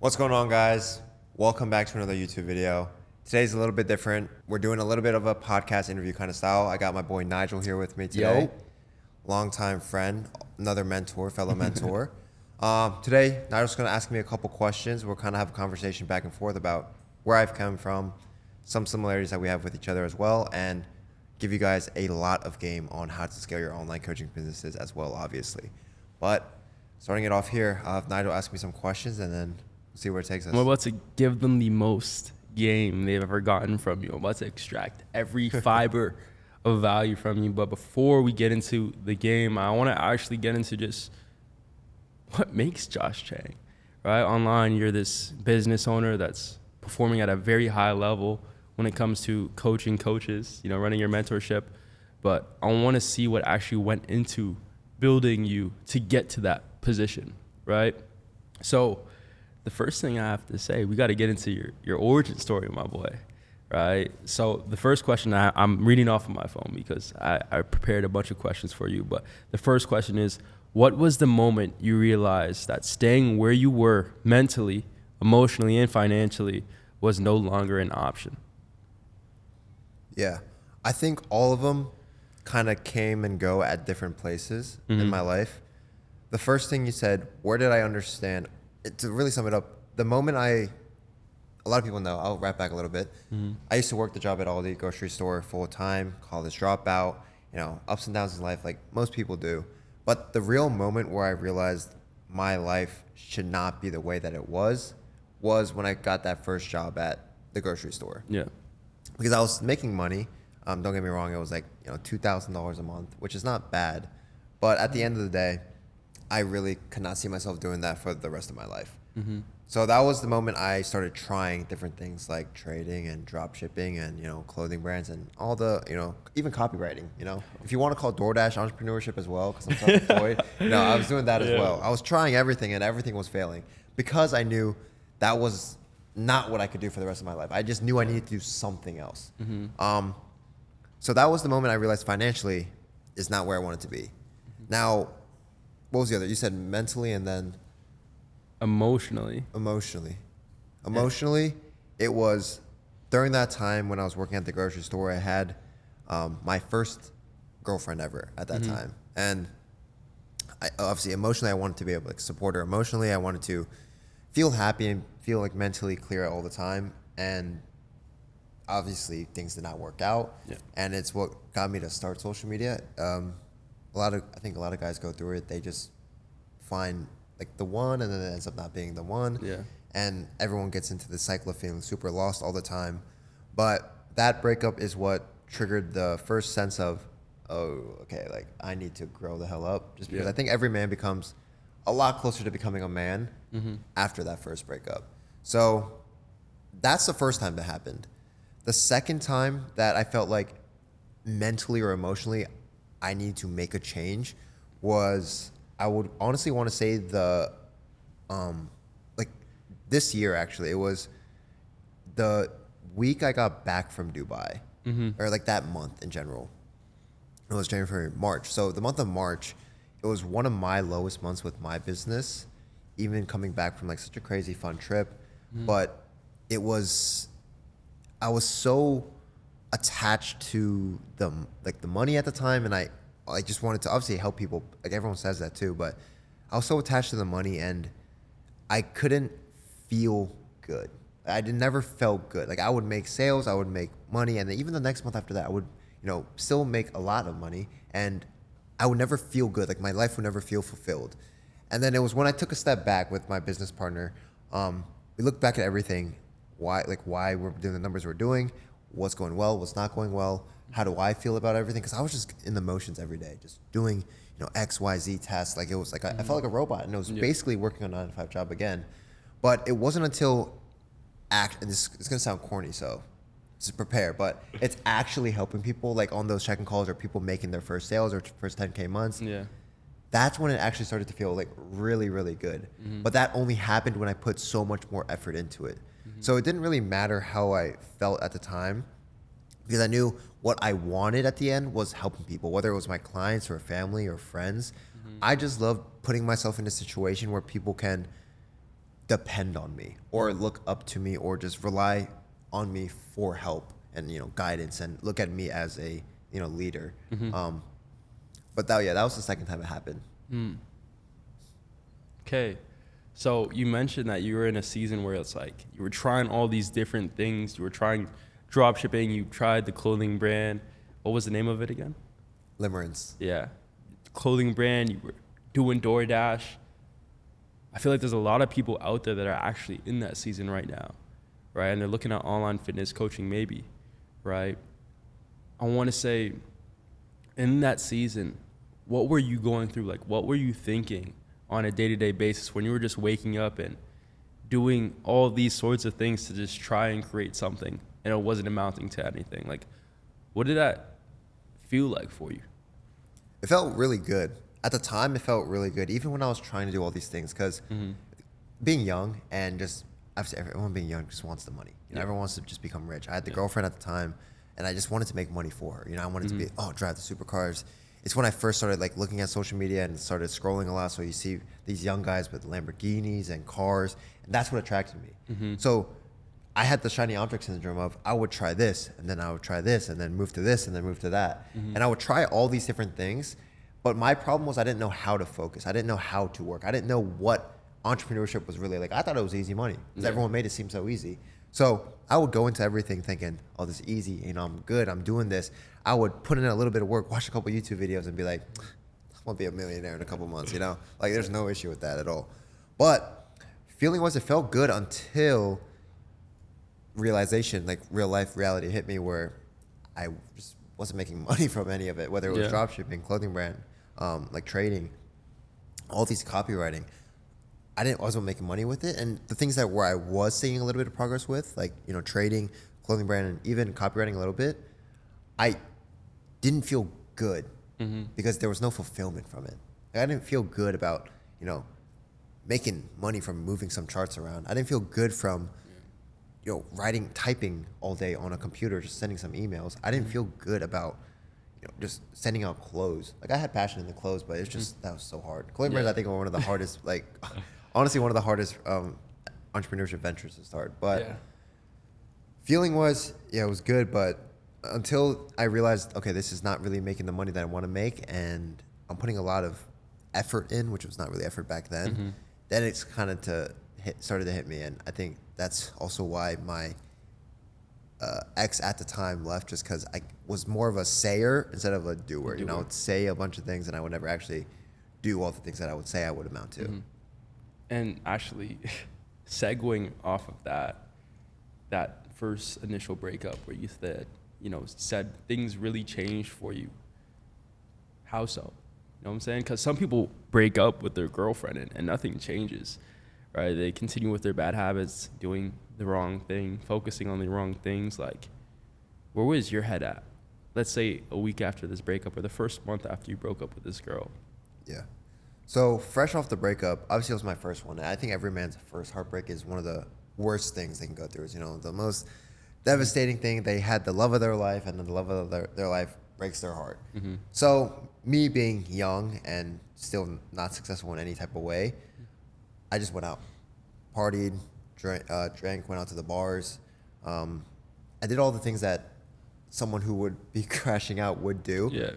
What's going on, guys? Welcome back to another YouTube video. Today's a little bit different. We're doing a little bit of a podcast interview kind of style. I got my boy Nigel here with me today. Yo. Longtime friend, another mentor, fellow mentor. Today, Nigel's going to ask me a couple questions. We'll kind of have a conversation back and forth about where I've come from, some similarities that we have with each other as well, and give you guys a lot of game on how to scale your online coaching businesses as well, obviously. But starting it off here, Nigel ask me some questions and then we'll see where it takes us. I'm about to give them the most game they've ever gotten from you. I'm about to extract every fiber of value from you. But before we get into the game, I want to actually get into just what makes Josh Chang, right? Online, you're this business owner that's performing at a very high level when it comes to coaching coaches, running your mentorship. But I want to see what actually went into building you to get to that position, right? So the first thing I have to say, we got to get into your origin story, my boy, right? So the first question, I'm reading off of my phone because I prepared a bunch of questions for you. But the first question is, what was the moment you realized that staying where you were mentally, emotionally, and financially was no longer an option? Yeah, I think all of them kind of came and go at different places in my life. The first thing you said, where did I understand? To really sum it up, the moment a lot of people know, I'll wrap back a little bit. I used to work the job at Aldi, grocery store, full time, college dropout, ups and downs in life like most people do. But the real moment where I realized my life should not be the way that it was when I got that first job at the grocery store. Yeah. Because I was making money. Don't get me wrong, it was like $2,000 a month, which is not bad. But at the end of the day, I really could not see myself doing that for the rest of my life. So that was the moment I started trying different things like trading and drop shipping and clothing brands and all the even copywriting. If you want to call DoorDash entrepreneurship as well, because I'm self-employed, I was doing that as well. I was trying everything and everything was failing because I knew that was not what I could do for the rest of my life. I just knew I needed to do something else. So that was the moment I realized financially is not where I wanted to be. Now, what was the other? You said mentally and then? Emotionally, it was during that time when I was working at the grocery store. I had my first girlfriend ever at that time. And obviously, emotionally, I wanted to be able to support her emotionally. I wanted to feel happy and feel like mentally clear all the time. And obviously, things did not work out. Yeah. And it's what got me to start social media. I think a lot of guys go through it. They just find like the one and then it ends up not being the one. Yeah. And everyone gets into the cycle of feeling super lost all the time. But that breakup is what triggered the first sense of, oh, okay, like I need to grow the hell up. Just because I think every man becomes a lot closer to becoming a man after that first breakup. So that's the first time that happened. The second time that I felt like mentally or emotionally I need to make a change was, I would honestly want to say like this year actually. It was the week I got back from Dubai, or like that month in general. It was January, February, March. So the month of March, it was one of my lowest months with my business, even coming back from like such a crazy fun trip. But I was so attached to the money at the time, and I just wanted to obviously help people. Like everyone says that too, but I was so attached to the money and I couldn't feel good. Never felt good. Like I would make sales, I would make money, and then even the next month after that, I would, still make a lot of money, and I would never feel good. Like my life would never feel fulfilled. And then it was when I took a step back with my business partner. We looked back at everything, why we're doing the numbers we're doing, what's going well, what's not going well. How do I feel about everything? Because I was just in the motions every day, just doing, X, Y, Z tasks. Like it was like I felt like a robot, and it was basically working a 9-to-5 job again. But it wasn't until and this is gonna sound corny, so just prepare. But it's actually helping people, like on those check-in calls, or people making their first sales or first 10K months. Yeah, that's when it actually started to feel like really, really good. But that only happened when I put so much more effort into it. So it didn't really matter how I felt at the time, because I knew what I wanted at the end was helping people, whether it was my clients or family or friends. I just love putting myself in a situation where people can depend on me or look up to me or just rely on me for help and, guidance and look at me as a, leader. But that was the second time it happened. Okay. So you mentioned that you were in a season where it's like you were trying all these different things. You were trying drop shipping. You tried the clothing brand. What was the name of it again? Limerence. Yeah. Clothing brand. You were doing DoorDash. I feel like there's a lot of people out there that are actually in that season right now, right? And they're looking at online fitness coaching maybe, right? I want to say in that season, what were you going through? Like, what were you thinking on a day-to-day basis when you were just waking up and doing all these sorts of things to just try and create something and it wasn't amounting to anything? Like, what did that feel like for you? It felt really good. At the time, it felt really good, even when I was trying to do all these things, because being young and just, obviously everyone being young just wants the money. Everyone wants to just become rich. I had the girlfriend at the time, and I just wanted to make money for her. I wanted to be, drive the supercars. It's when I first started looking at social media and started scrolling a lot. So you see these young guys with Lamborghinis and cars, and that's what attracted me. So I had the shiny object syndrome of I would try this, and then I would try this, and then move to this, and then move to that. And I would try all these different things. But my problem was I didn't know how to focus. I didn't know how to work. I didn't know what entrepreneurship was really like. I thought it was easy money because everyone made it seem so easy. So I would go into everything thinking, oh, this is easy. I'm good. I'm doing this. I would put in a little bit of work, watch a couple YouTube videos and be like, I want to be a millionaire in a couple months, there's no issue with that at all. But feeling was it felt good until realization, real life reality hit me where I just wasn't making money from any of it, whether it was dropshipping, clothing brand, trading, all these copywriting. I wasn't making money with it. And the things that where I was seeing a little bit of progress with, trading, clothing brand, and even copywriting a little bit, I didn't feel good because there was no fulfillment from it. I didn't feel good about, making money from moving some charts around. I didn't feel good from, typing all day on a computer, just sending some emails. I didn't feel good about, just sending out clothes. I had passion in the clothes, but it's just, that was so hard. Clothing brands, I think, are one of the hardest, honestly, one of the hardest entrepreneurship ventures to start. But feeling was, it was good, but until I realized, okay, this is not really making the money that I want to make, and I'm putting a lot of effort in, which was not really effort back then, then it's kind of started to hit me. And I think that's also why my ex at the time left, just because I was more of a sayer instead of a doer. I would say a bunch of things, and I would never actually do all the things that I would say I would amount to. And actually, segueing off of that first initial breakup where you said things really changed for you. How so? You know what I'm saying? Because some people break up with their girlfriend and nothing changes, right? They continue with their bad habits, doing the wrong thing, focusing on the wrong things. Where was your head at? Let's say a week after this breakup or the first month after you broke up with this girl. Yeah. So fresh off the breakup, obviously it was my first one. I think every man's first heartbreak is one of the worst things they can go through. Is, the most devastating thing. They had the love of their life, and then the love of their life breaks their heart. So me being young and still not successful in any type of way, I just went out, partied, drank, went out to the bars. I did all the things that someone who would be crashing out would do. Yeah.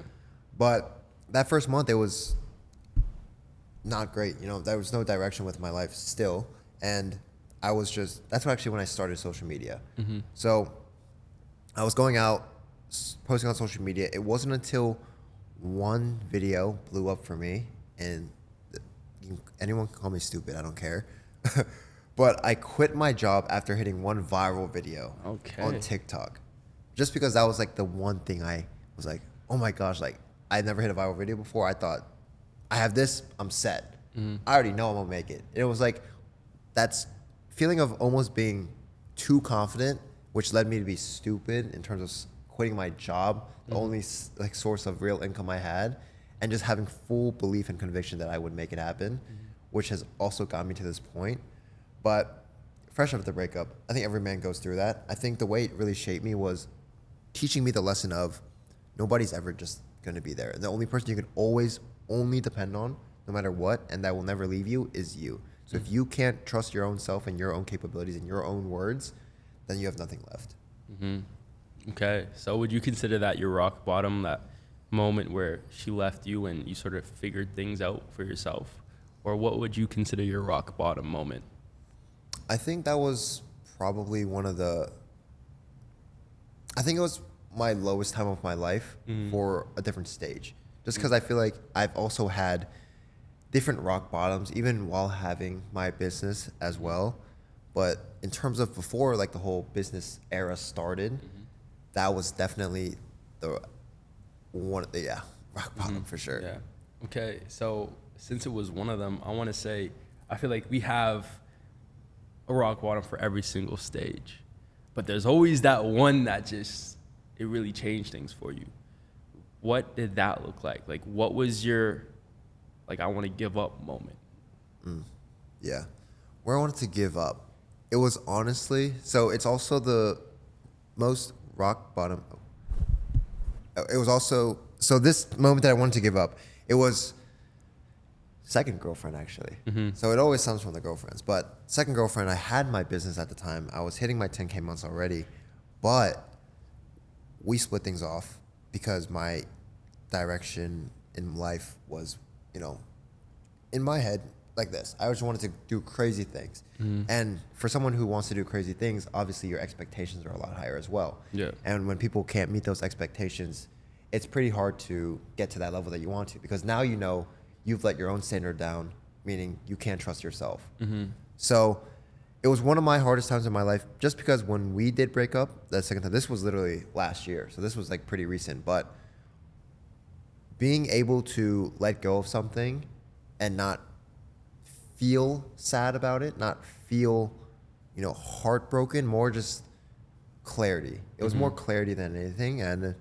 But that first month, it was not great. There was no direction with my life still. And I was that's actually when I started social media. So I was going out, posting on social media. It wasn't until one video blew up for me, and anyone can call me stupid, I don't care. But I quit my job after hitting one viral video on TikTok. Just because that was the one thing I was like, oh my gosh, I never hit a viral video before. I thought, I have this, I'm set. I already know I'm gonna make it. It was that's feeling of almost being too confident, which led me to be stupid in terms of quitting my job, the only source of real income I had, and just having full belief and conviction that I would make it happen, which has also got me to this point. But fresh off the breakup, I think every man goes through that. I think the way it really shaped me was teaching me the lesson of nobody's ever just going to be there. The only person you can always only depend on, no matter what, and that will never leave you, is you. So if you can't trust your own self and your own capabilities and your own words, then you have nothing left. Okay. So would you consider that your rock bottom, that moment where she left you and you sort of figured things out for yourself? Or what would you consider your rock bottom moment? I think that was probably I think it was my lowest time of my life for a different stage. Just because I feel like I've also had different rock bottoms, even while having my business as well. But in terms of before like the whole business era started, that was definitely the rock bottom for sure. Yeah. Okay. So since it was one of them, I want to say, I feel like we have a rock bottom for every single stage, but there's always that one that just, it really changed things for you. What did that look like? Like, what was your, like, I want to give up moment? Yeah. Where I wanted to give up, it was honestly, so it's also the most rock bottom. It was also, so this moment that I wanted to give up, it was second girlfriend actually. So it always comes from the girlfriends, but second girlfriend, I had my business at the time. I was hitting my 10K months already, but we split things off because my direction in life was, in my head like this. I just wanted to do crazy things. And for someone who wants to do crazy things, obviously your expectations are a lot higher as well. Yeah. And when people can't meet those expectations, it's pretty hard to get to that level that you want to, because now you've let your own standard down, meaning you can't trust yourself. So it was one of my hardest times in my life, just because when we did break up that second time, this was literally last year. So this was like pretty recent, but being able to let go of something and not feel sad about it, not feel, heartbroken, more just clarity. It was more clarity than anything. And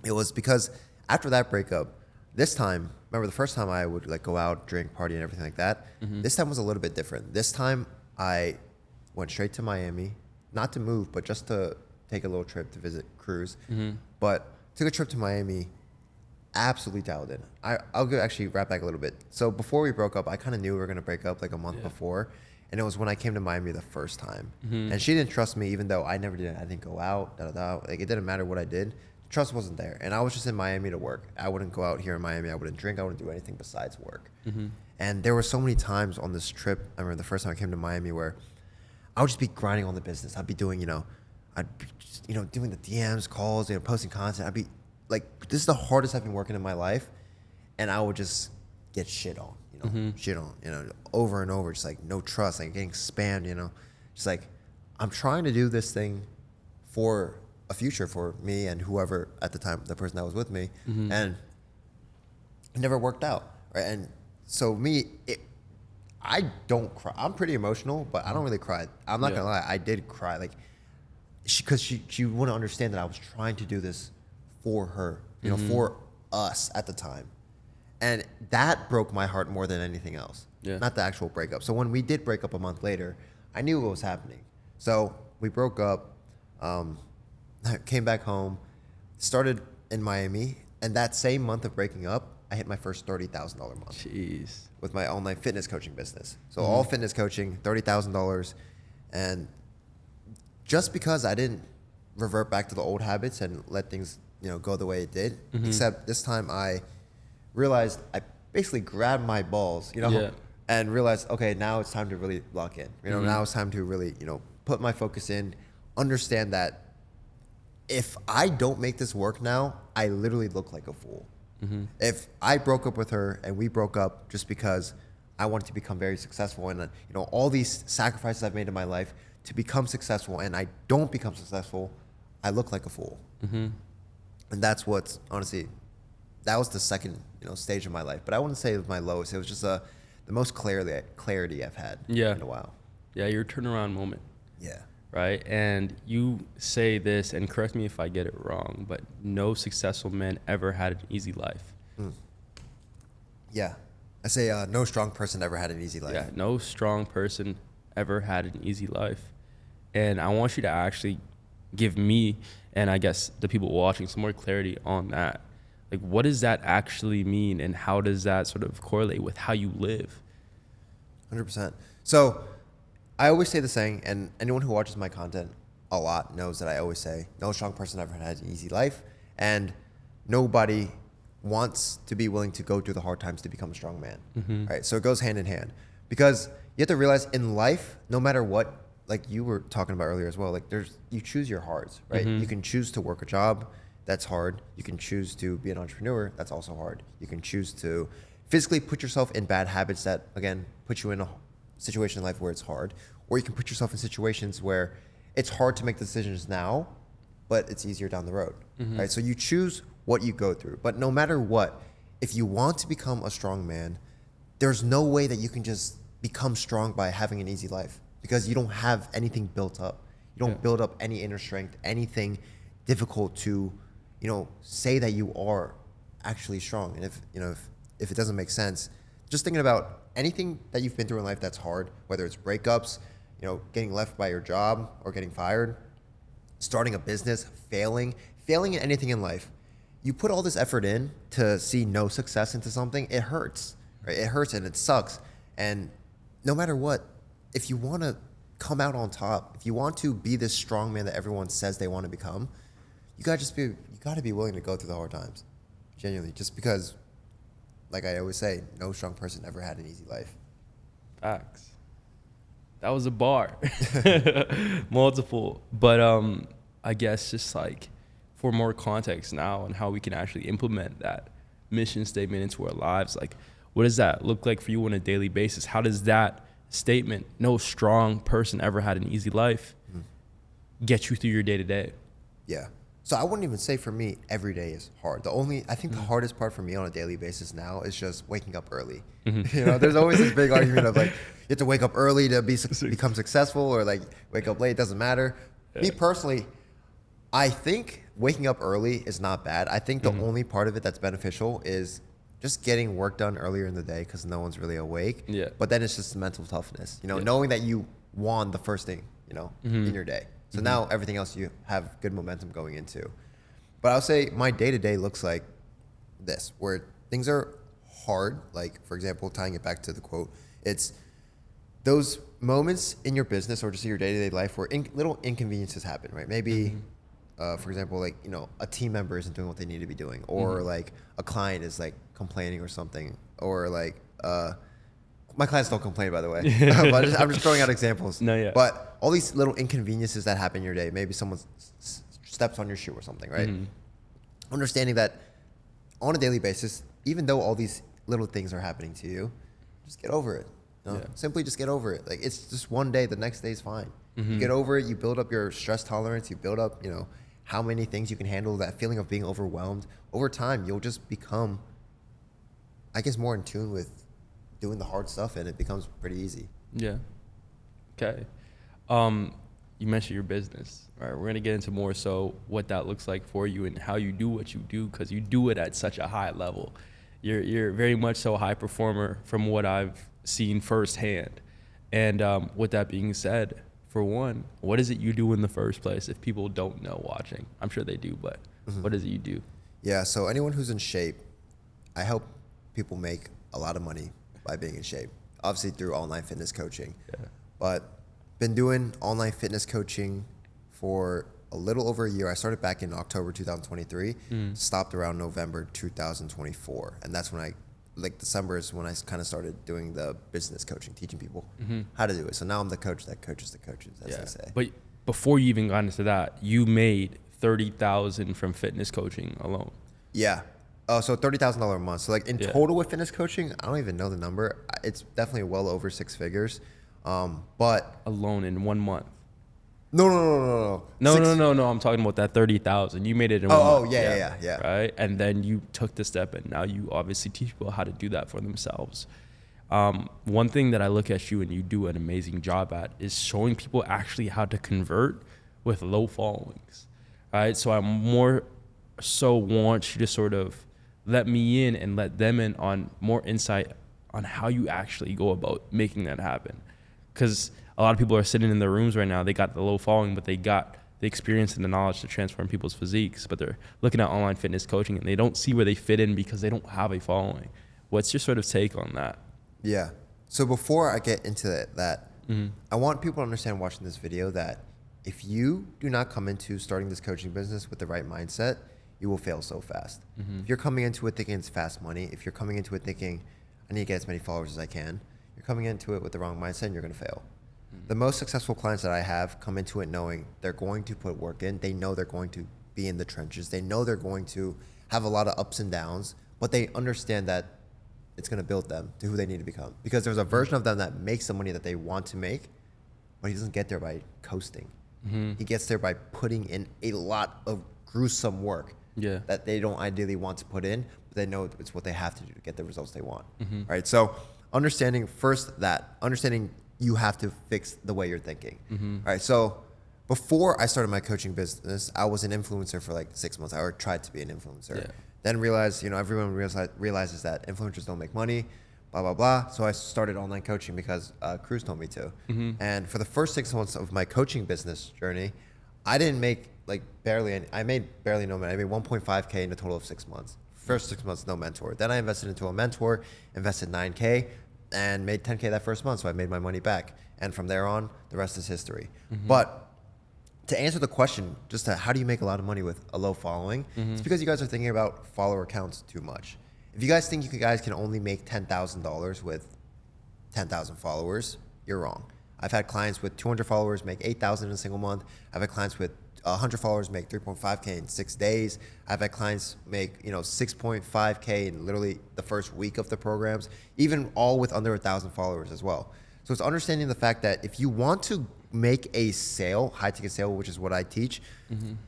it was because after that breakup, this time, remember the first time I would like go out, drink, party and everything like that. This time was a little bit different. This time I went straight to Miami, not to move, but just to take a little trip to visit, cruise. But took a trip to Miami, absolutely dialed in. Actually wrap back a little bit. So before we broke up, I kind of knew we were going to break up like a month before. And it was when I came to Miami the first time. And she didn't trust me, even though I never did. I didn't go out, Like, it didn't matter what I did. Trust wasn't there. And I was just in Miami to work. I wouldn't go out here in Miami. I wouldn't drink. I wouldn't do anything besides work. And there were so many times on this trip, I remember the first time I came to Miami, where I would just be grinding on the business. I'd be doing, I'd be just, doing the DMs, calls, posting content. I'd be like, this is the hardest I've been working in my life. And I would just get shit on, shit on, over and over. Just like no trust, like getting spammed, just like, I'm trying to do this thing for a future for me and whoever at the time, the person that was with me. And it never worked out. Right. And so I don't cry. I'm pretty emotional, but I don't really cry. I'm not gonna lie. I did cry. Like, because she wouldn't understand that I was trying to do this for her, for us at the time. And that broke my heart more than anything else. Not the actual breakup. So when we did break up a month later, I knew what was happening. So we broke up, came back home, started in Miami, and that same month of breaking up, I hit my first $30,000 month. Jeez. With my online fitness coaching business. So all fitness coaching, $30,000. And just because I didn't revert back to the old habits and let things, go the way it did, except this time I realized I basically grabbed my balls, and realized, okay, now it's time to really lock in. Now it's time to really, put my focus in, understand that if I don't make this work now, I literally look like a fool. If I broke up with her and we broke up just because I wanted to become very successful, and all these sacrifices I've made in my life to become successful, and I don't become successful, I look like a fool. And that's what's honestly, that was the second stage of my life. But I wouldn't say it was my lowest. It was just the most clarity I've had in a while. Yeah, your turnaround moment. Yeah. Right? And you say this, and correct me if I get it wrong, but no successful man ever had an easy life. Yeah. I say no strong person ever had an easy life. Yeah, no strong person ever had an easy life. And I want you to actually give me, and I guess the people watching, some more clarity on that. Like, what does that actually mean, and how does that sort of correlate with how you live? 100%. So I always say the saying, and anyone who watches my content a lot knows that I always say, no strong person ever had an easy life, and nobody wants to be willing to go through the hard times to become a strong man, right? So it goes hand in hand, because you have to realize in life, no matter what, like you were talking about earlier as well, like you choose your hards, right? You can choose to work a job, that's hard. You can choose to be an entrepreneur, that's also hard. You can choose to physically put yourself in bad habits that, again, put you in a situation in life where it's hard, or you can put yourself in situations where it's hard to make decisions now, but it's easier down the road, right? So you choose what you go through, but no matter what, if you want to become a strong man, there's no way that you can just become strong by having an easy life, because you don't have anything built up. You don't build up any inner strength, anything difficult to, say that you are actually strong. And if it doesn't make sense, just thinking about anything that you've been through in life that's hard, whether it's breakups, getting left by your job or getting fired, starting a business, failing in anything in life. You put all this effort in to see no success into something, it hurts, right? It hurts and it sucks. And no matter what, if you want to come out on top, if you want to be this strong man that everyone says they want to become, you got to be willing to go through the hard times. Genuinely, just because, like I always say, no strong person ever had an easy life. Facts. That was a bar. Multiple. But I guess just like for more context now on how we can actually implement that mission statement into our lives, like what does that look like for you on a daily basis? How does that statement, no strong person ever had an easy life, get you through your day to day? Yeah. So I wouldn't even say for me every day is hard. I think the hardest part for me on a daily basis now is just waking up early. There's always this big argument of like, you have to wake up early to become successful, or like wake up late, doesn't matter. Yeah. Me personally, I think waking up early is not bad. I think the only part of it that's beneficial is just getting work done earlier in the day because no one's really awake. Yeah. But then it's just mental toughness, knowing that you won the first thing, in your day. So now everything else you have good momentum going into. But I'll say my day-to-day looks like this, where things are hard. Like, for example, tying it back to the quote, it's those moments in your business or just in your day-to-day life where little inconveniences happen, right? Maybe, for example, like, a team member isn't doing what they need to be doing, or like a client is like complaining or something, or like, my clients don't complain, by the way. But I'm just throwing out examples. No, yeah. But all these little inconveniences that happen in your day, maybe someone steps on your shoe or something, right? Understanding that on a daily basis, even though all these little things are happening to you, just get over it. Simply just get over it. Like, it's just one day, the next day is fine. You get over it, you build up your stress tolerance, you build up, how many things you can handle, that feeling of being overwhelmed. Over time, you'll just become, I guess, more in tune with doing the hard stuff, and it becomes pretty easy. Yeah. Okay. You mentioned your business, right? We're going to get into more so what that looks like for you and how you do what you do, because you do it at such a high level. You're very much so a high performer from what I've seen firsthand. And with that being said, for one, what is it you do in the first place if people don't know watching? I'm sure they do, but what is it you do? Yeah, so anyone who's in shape, I help people make a lot of money by being in shape, obviously through online fitness coaching. Yeah. But been doing online fitness coaching for a little over a year. I started back in October 2023, stopped around November 2024. And that's when December is when I kind of started doing the business coaching, teaching people how to do it. So now I'm the coach that coaches the coaches, as they say. But before you even got into that, you made $30,000 from fitness coaching alone. Yeah. So $30,000 a month. So like in total with fitness coaching, I don't even know the number. It's definitely well over six figures. But alone in 1 month. No. No. I'm talking about that 30,000. You made it in 1 month. Oh, yeah. Right, and then you took the step, and now you obviously teach people how to do that for themselves. One thing that I look at you and you do an amazing job at is showing people actually how to convert with low followings. Right, so I more so want you to sort of let me in and let them in on more insight on how you actually go about making that happen. Because a lot of people are sitting in their rooms right now, they got the low following, but they got the experience and the knowledge to transform people's physiques, but they're looking at online fitness coaching and they don't see where they fit in because they don't have a following. What's your sort of take on that? Yeah. So before I get into that, I want people to understand watching this video that if you do not come into starting this coaching business with the right mindset, you will fail so fast. If you're coming into it thinking it's fast money, if you're coming into it thinking, I need to get as many followers as I can, you're coming into it with the wrong mindset and you're going to fail. The most successful clients that I have come into it knowing they're going to put work in. They know they're going to be in the trenches. They know they're going to have a lot of ups and downs, but they understand that it's going to build them to who they need to become. Because there's a version of them that makes the money that they want to make, but he doesn't get there by coasting. He gets there by putting in a lot of gruesome work that they don't ideally want to put in, but they know it's what they have to do to get the results they want. Right? So understanding you have to fix the way you're thinking. All right. So before I started my coaching business, I was an influencer for like 6 months. I tried to be an influencer. Then realized, everyone realizes that influencers don't make money, blah, blah, blah. So I started online coaching because Cruz told me to. And for the first 6 months of my coaching business journey, I didn't make I made barely no money. I made 1.5K in a total of 6 months. First 6 months, no mentor. Then I invested into a mentor, invested 9K, and made 10K that first month. So I made my money back. And from there on, the rest is history. But to answer the question, how do you make a lot of money with a low following? It's because you guys are thinking about follower counts too much. If you guys think you guys can only make $10,000 with 10,000 followers, you're wrong. I've had clients with 200 followers make 8,000 in a single month. I've had clients with 100 followers make 3.5K in 6 days. I've had clients make 6.5K in literally the first week of the programs, even all with under 1,000 followers as well. So it's understanding the fact that if you want to make a sale, high ticket sale, which is what I teach,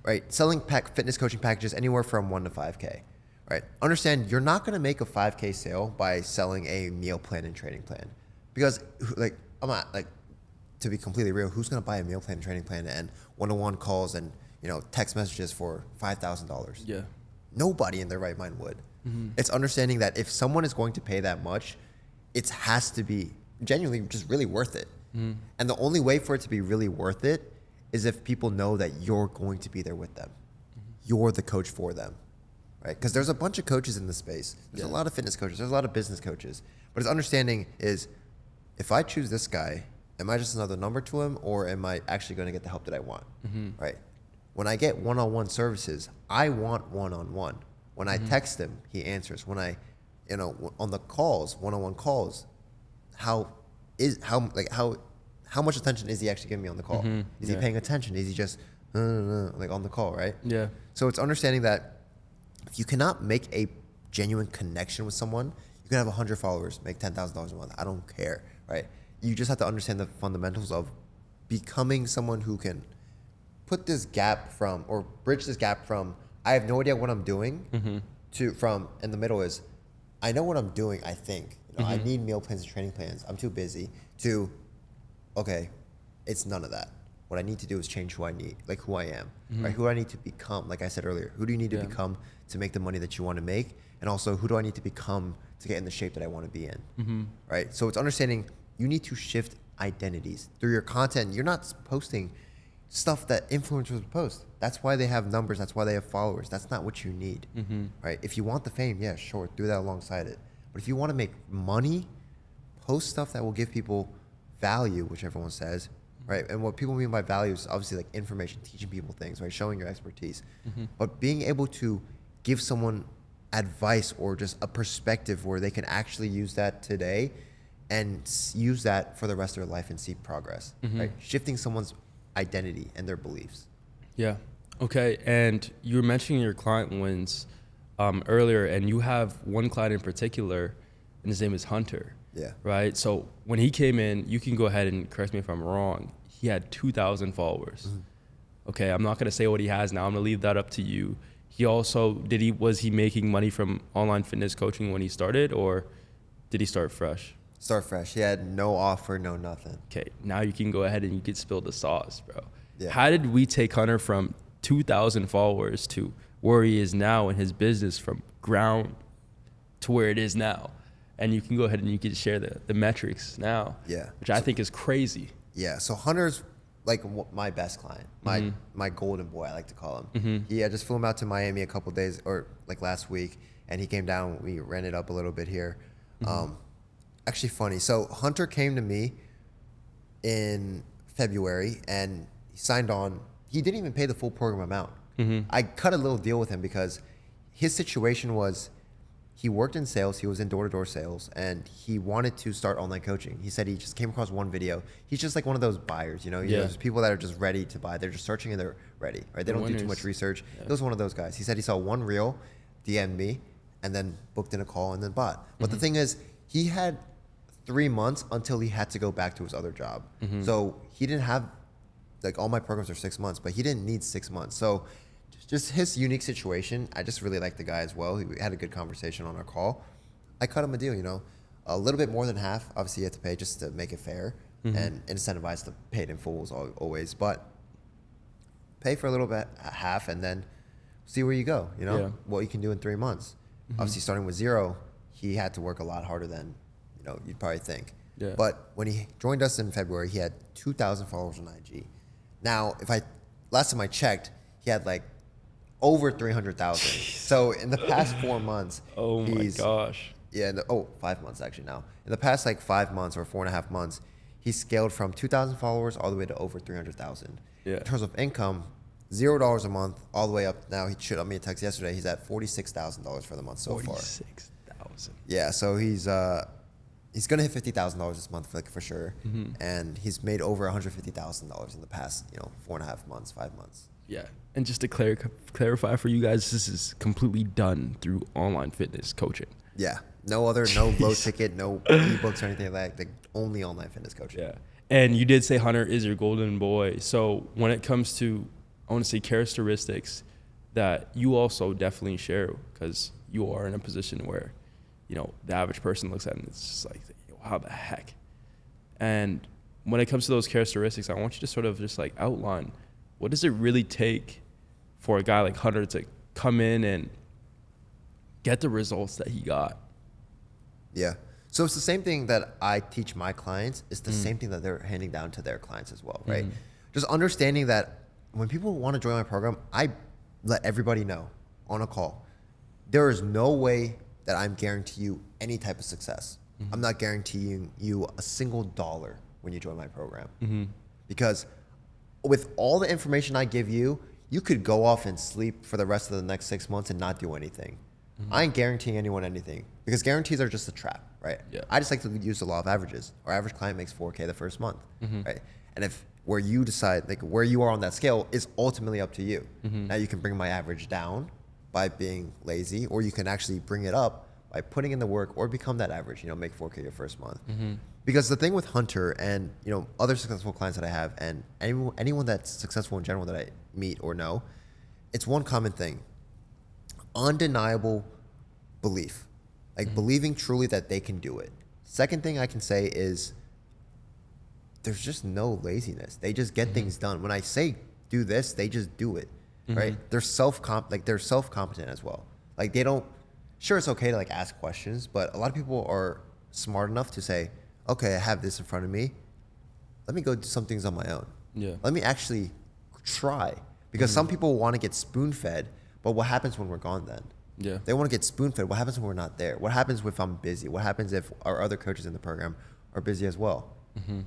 right? Selling fitness coaching packages anywhere from 1 to 5K, right? Understand you're not going to make a 5K sale by selling a meal plan and training plan, because I'm not to be completely real, who's going to buy a meal plan and training plan and one-on-one calls and text messages for $5,000? Yeah, nobody in their right mind would. It's understanding that if someone is going to pay that much, it has to be genuinely just really worth it. And the only way for it to be really worth it is if people know that you're going to be there with them. You're the coach for them, right? Because there's a bunch of coaches in the space. There's a lot of fitness coaches. There's a lot of business coaches. But his understanding is, if I choose this guy, am I just another number to him, or am I actually going to get the help that I want, right? When I get one-on-one services, I want one-on-one. When I text him, he answers. When I, on the calls, one-on-one calls, how much attention is he actually giving me on the call? Is he paying attention? Is he just on the call, right? Yeah. So it's understanding that if you cannot make a genuine connection with someone, you can have 100 followers, make $10,000 a month. I don't care, right? You just have to understand the fundamentals of becoming someone who can put this gap from, or bridge this gap from, I have no idea what I'm doing, in the middle is, I know what I'm doing, I think. I need meal plans and training plans. I'm too busy, to, okay, it's none of that. What I need to do is change who I am, right? Who do I need to become? Like I said earlier, who do you need to become to make the money that you want to make? And also, who do I need to become to get in the shape that I want to be in, right? So it's understanding you need to shift identities through your content. You're not posting stuff that influencers post. That's why they have numbers. That's why they have followers. That's not what you need, right? If you want the fame, yeah, sure, do that alongside it. But if you want to make money, post stuff that will give people value, which everyone says, right? And what people mean by value is obviously like information, teaching people things, right? Showing your expertise. But being able to give someone advice or just a perspective where they can actually use that today and use that for the rest of their life and see progress, right? Shifting someone's identity and their beliefs. Yeah. Okay. And you were mentioning your client wins earlier, and you have one client in particular, and his name is Hunter. Yeah. Right. So when he came in, you can go ahead and correct me if I'm wrong. He had 2,000 followers. Okay. I'm not going to say what he has now. I'm going to leave that up to you. He also, was he making money from online fitness coaching when he started, or did he start fresh? Start fresh. He had no offer, no nothing. Okay. Now you can go ahead and you can spill the sauce, bro. Yeah. How did we take Hunter from 2,000 followers to where he is now in his business, from ground to where it is now? And you can go ahead and you can share the metrics now, which I think is crazy. Yeah, so Hunter's like my best client, my golden boy, I like to call him. I just flew him out to Miami a couple days, or like last week, and he came down, we ran it up a little bit here. actually funny. So Hunter came to me in February and he signed on. He didn't even pay the full program amount. I cut a little deal with him because his situation was he worked in sales. He was in door-to-door sales and he wanted to start online coaching. He said he just came across one video. He's just like one of those buyers, you know, there's people that are just ready to buy. They're just searching and they're ready, right? They don't do too much research. Yeah. He was one of those guys. He said he saw one reel, DM'd me, and then booked in a call and then bought. But the thing is, he had 3 months until he had to go back to his other job. So he didn't have, like all my programs are 6 months, but he didn't need 6 months. So just his unique situation, I just really liked the guy as well. We had a good conversation on our call. I cut him a deal, you know, a little bit more than half. Obviously, you have to pay just to make it fair and incentivize to pay it in full always. But pay for a little bit, half, and then see where you go, you know, what you can do in 3 months. Obviously, starting with 0, he had to work a lot harder than, you know, you'd probably think. Yeah. But when he joined us in February, he had 2,000 followers on IG. Now, last time I checked, he had like over 300,000. So in the past 4 months, oh my gosh. Yeah, 5 months actually now. In the past like 5 months or 4.5 months, he scaled from 2,000 followers all the way to over 300,000. Yeah. In terms of income, $0 a month all the way up. Now he shot me a text yesterday. He's at $46,000 for the month so far. 46,000. Yeah, so he's gonna hit $50,000 this month for sure, and he's made over $150,000 in the past 4.5 months, 5 months. Yeah, and just to clarify for you guys, this is completely done through online fitness coaching. Yeah, no low ticket, no ebooks or anything like that. Like only online fitness coaching. Yeah, and you did say Hunter is your golden boy. So when it comes to, I want to say characteristics that you also definitely share, because you are in a position where, the average person looks at it and it's just like, how the heck? And when it comes to those characteristics, I want you to sort of just like outline, what does it really take for a guy like Hunter to come in and get the results that he got? Yeah. So it's the same thing that I teach my clients. It's the same thing that they're handing down to their clients as well, right? Just understanding that when people want to join my program, I let everybody know on a call. There is no way that I'm guaranteeing you any type of success. I'm not guaranteeing you a single dollar when you join my program. Because with all the information I give you, you could go off and sleep for the rest of the next 6 months and not do anything. I ain't guaranteeing anyone anything, because guarantees are just a trap, right? Yeah. I just like to use the law of averages. Our average client makes $4K the first month, right? And if where you decide, like where you are on that scale is ultimately up to you. Now you can bring my average down by being lazy, or you can actually bring it up by putting in the work or become that average, make 4K your first month. Because the thing with Hunter and other successful clients that I have, and anyone that's successful in general that I meet or know, it's one common thing: undeniable belief, like believing truly that they can do it. Second thing I can say is there's just no laziness. They just get things done. When I say do this, they just do it, right? They're self-competent as well. Like they don't. Sure, it's okay to like ask questions, but a lot of people are smart enough to say, okay, I have this in front of me. Let me go do some things on my own. Yeah. Let me actually try. Because some people want to get spoon-fed, but what happens when we're gone then? Yeah. They want to get spoon-fed. What happens when we're not there? What happens if I'm busy? What happens if our other coaches in the program are busy as well?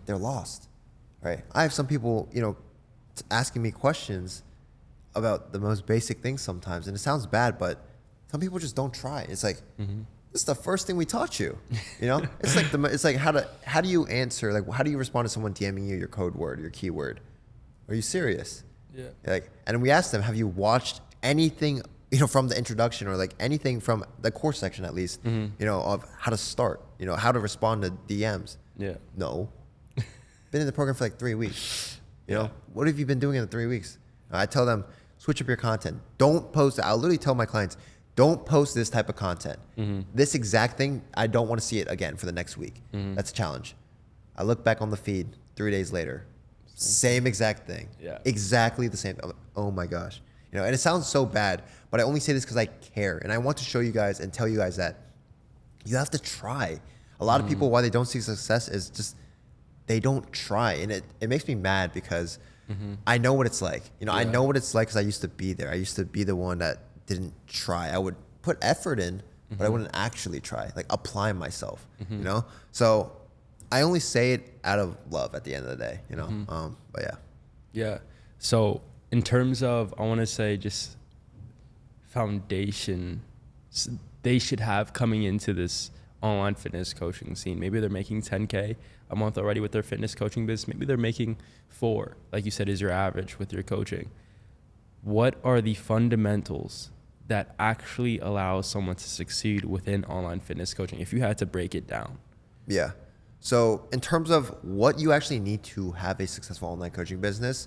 They're lost, right? I have some people, asking me questions about the most basic things sometimes, and it sounds bad, but some people just don't try. It's like, this is the first thing we taught you. It's like how do you answer? Like, how do you respond to someone DMing you your code word, your keyword? Are you serious? Yeah. Like, and we asked them, have you watched anything, from the introduction or like anything from the course section at least, of how to start, how to respond to DMs? Yeah. No. Been in the program for like 3 weeks. What have you been doing in the 3 weeks? I tell them, switch up your content. Don't post. I'll literally tell my clients, don't post this type of content. This exact thing, I don't want to see it again for the next week. That's a challenge. I look back on the feed 3 days later. Same exact thing. Yeah. Exactly the same. Oh my gosh. And it sounds so bad, but I only say this because I care. And I want to show you guys and tell you guys that you have to try. A lot of people, why they don't see success is just they don't try. And it makes me mad because I know what it's like. I know what it's like because I used to be there. I used to be the one that didn't try. I would put effort in, but I wouldn't actually try, like apply myself, you know? So I only say it out of love at the end of the day, you know? But yeah. Yeah. So in terms of, I want to say just foundation they should have coming into this online fitness coaching scene. Maybe they're making 10K a month already with their fitness coaching business. Maybe they're making 4, like you said, is your average with your coaching. What are the fundamentals that actually allow someone to succeed within online fitness coaching if you had to break it down? Yeah. So in terms of what you actually need to have a successful online coaching business,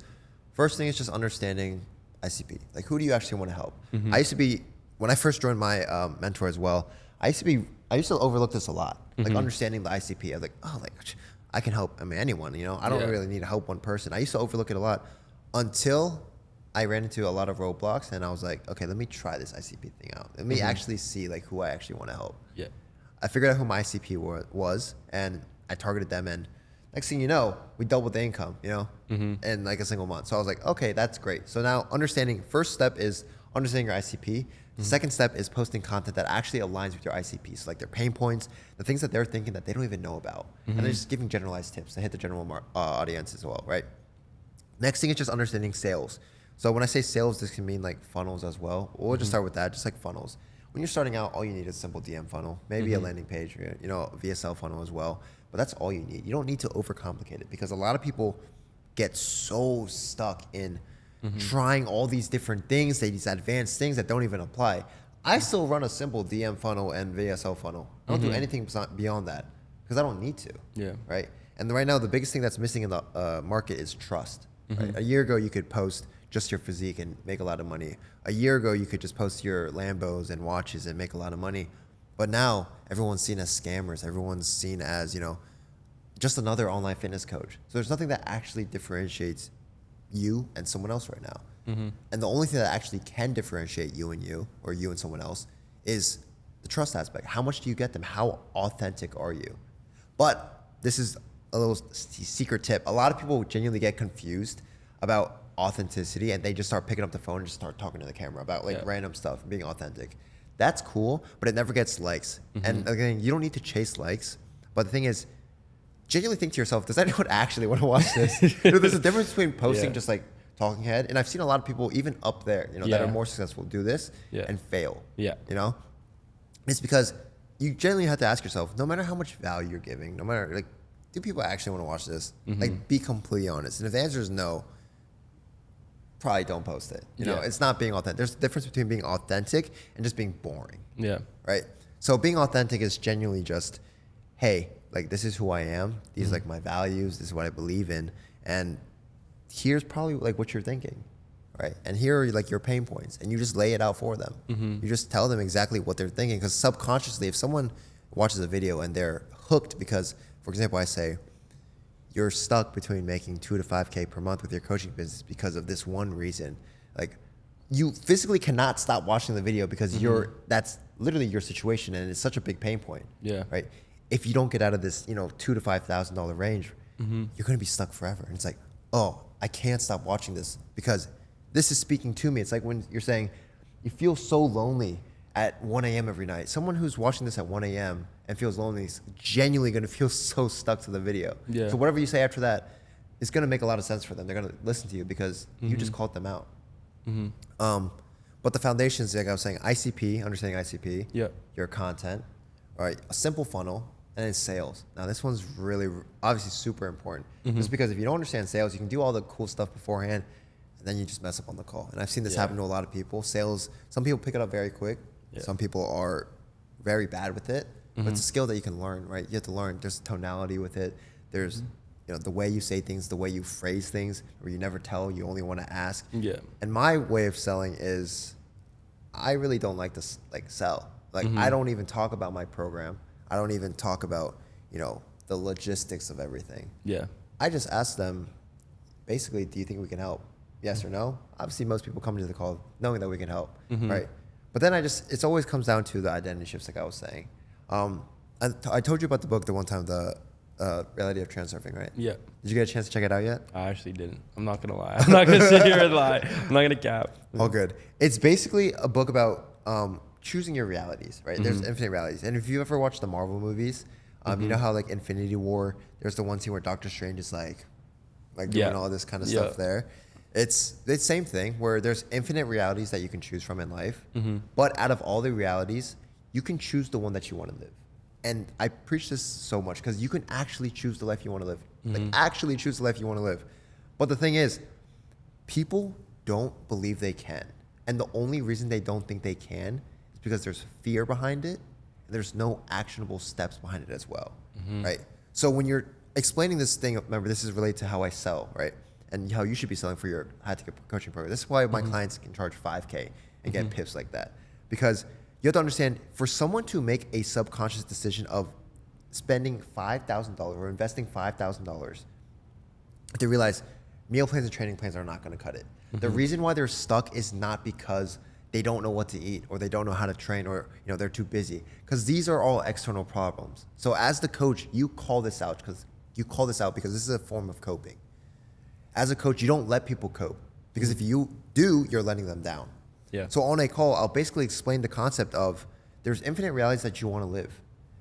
first thing is just understanding ICP. Like, who do you actually want to help? I used to be, when I first joined my mentor as well, I used to overlook this a lot. Like understanding the ICP. I was like, oh, like I can help, anyone, you know? I don't really need to help one person. I used to overlook it a lot until I ran into a lot of roadblocks and I was like, okay, let me try this ICP thing out. Let me actually see like who I actually want to help. Yeah. I figured out who my ICP was and I targeted them, and next thing you know, we doubled the income, you know, in like a single month. So I was like, okay, that's great. So now first step is understanding your ICP. The second step is posting content that actually aligns with your ICP. So like their pain points, the things that they're thinking that they don't even know about. And then just giving generalized tips to hit the general audience as well, right? Next thing is just understanding sales. So when I say sales, this can mean like funnels as well. We'll just start with that, just like funnels. When you're starting out, all you need is a simple DM funnel, maybe a landing page, you know, a VSL funnel as well. But that's all you need. You don't need to overcomplicate it, because a lot of people get so stuck in trying all these different things, these advanced things that don't even apply. I still run a simple DM funnel and VSL funnel. I don't do anything beyond that because I don't need to. Yeah. Right. And right now, the biggest thing that's missing in the market is trust. Right? A year ago, you could post just your physique and make a lot of money. A year ago, you could just post your Lambos and watches and make a lot of money. But now everyone's seen as scammers. Everyone's seen as, you know, just another online fitness coach. So there's nothing that actually differentiates you and someone else right now. And the only thing that actually can differentiate you and you, or you and someone else, is the trust aspect. How much do you get them? How authentic are you? But this is a little secret tip. A lot of people genuinely get confused about authenticity, and they just start picking up the phone and just start talking to the camera about like random stuff and being authentic. That's cool, but it never gets likes. And again, you don't need to chase likes. But the thing is, genuinely think to yourself, does anyone actually want to watch this? You know, there's a difference between posting just like talking head, and I've seen a lot of people even up there, you know, that are more successful do this and fail. You know, it's because you genuinely have to ask yourself, no matter how much value you're giving, no matter like, do people actually want to watch this? Like, be completely honest. And if the answer is no, probably don't post it. You know, it's not being authentic. There's a difference between being authentic and just being boring. Right. So being authentic is genuinely just, hey, like, this is who I am. These are like my values. This is what I believe in. And here's probably like what you're thinking. Right. And here are like your pain points, and you just lay it out for them. You just tell them exactly what they're thinking, because subconsciously, if someone watches a video and they're hooked because, for example, I say, you're stuck between making 2 to 5K per month with your coaching business because of this one reason. Like, you physically cannot stop watching the video because that's literally your situation, and it's such a big pain point. Right. If you don't get out of this, you know, $2,000 to $5,000 range, you're going to be stuck forever. And it's like, oh, I can't stop watching this because this is speaking to me. It's like when you're saying you feel so lonely at 1 a.m. every night. Someone who's watching this at 1 a.m. and feels lonely is genuinely going to feel so stuck to the video. So whatever you say after that is going to make a lot of sense for them. They're going to listen to you because you just called them out. But the foundations, like I was saying, ICP, understanding ICP, your content, all right, a simple funnel, and then sales. Now this one's really obviously super important. Just because if you don't understand sales, you can do all the cool stuff beforehand, and then you just mess up on the call. And I've seen this happen to a lot of people. Sales, some people pick it up very quick. Some people are very bad with it, but it's a skill that you can learn, right? You have to learn. There's tonality with it. There's you know, the way you say things, the way you phrase things, where you never tell, you only want to ask. And my way of selling is, I really don't like to like sell. Like I don't even talk about my program. I don't even talk about, you know, the logistics of everything. I just ask them, basically, do you think we can help? Yes or no? Obviously, most people come to the call knowing that we can help, right? But then it always comes down to the identity shifts, like I was saying. I told you about the book the one time, the Reality of Transurfing, right? Did you get a chance to check it out yet? I actually didn't. I'm not going to lie. I'm not going to sit here and lie. I'm not going to cap. All good. It's basically a book about choosing your realities, right? There's infinite realities. And if you ever watched the Marvel movies, you know how like Infinity War, there's the one scene where Doctor Strange is like doing all this kind of stuff there. It's the same thing where there's infinite realities that you can choose from in life. But out of all the realities, you can choose the one that you want to live. And I preach this so much because you can actually choose the life you want to live. Like actually choose the life you want to live. But the thing is, people don't believe they can. And the only reason they don't think they can is because there's fear behind it. And there's no actionable steps behind it as well, right? So when you're explaining this thing, remember, this is related to how I sell, right? And how you should be selling for your high-ticket coaching program. This is why my clients can charge $5K and get pips like that. Because you have to understand, for someone to make a subconscious decision of spending $5,000 or investing $5,000, they realize meal plans and training plans are not going to cut it. The reason why they're stuck is not because they don't know what to eat or they don't know how to train or they're too busy, because these are all external problems. So as the coach, you call this out because this is a form of coping. As a coach, you don't let people cope, because if you do, you're letting them down. Yeah. So on a call, I'll basically explain the concept of there's infinite realities that you want to live,